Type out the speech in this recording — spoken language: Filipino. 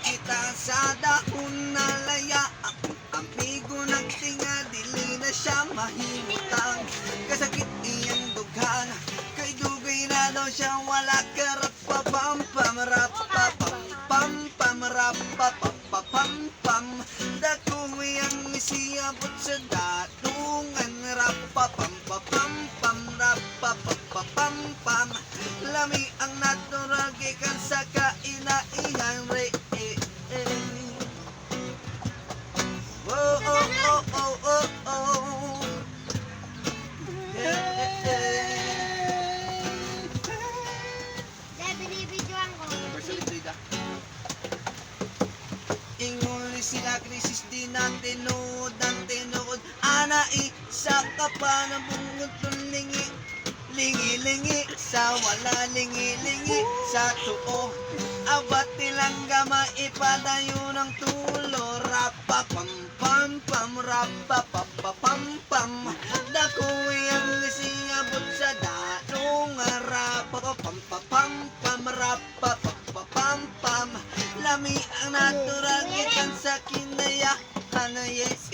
kita sa dahon na laya. Amigo nagtinga, dili na siya mahimutang. Kasakit iyang dughan, kay dugay na daw siya. Wala ka rapapam pam rapapam pam pam rapapam pam. Dako iyang isiyabot sa datungan. Rapapam pam pam rapapam pam. Lami ang natural gikan sa kainaihan re. Oh, oh, oh, oh, oh, oh. Binibidyoan ko. Inguli sila krisis di na tinuod ang tinuod. Ana isa ka pa na bungod lingi. Lingi-lingi sa wala, lingi-lingi sa tuo. Abat nilang gama ipadayo ng tulo. Rapapam pam pam rapapapam pam. Dako iyang isiyabot sa danong. Rapapam pam pam rapapapam pam. Lami ang natural gikan sa kinaya. Yes,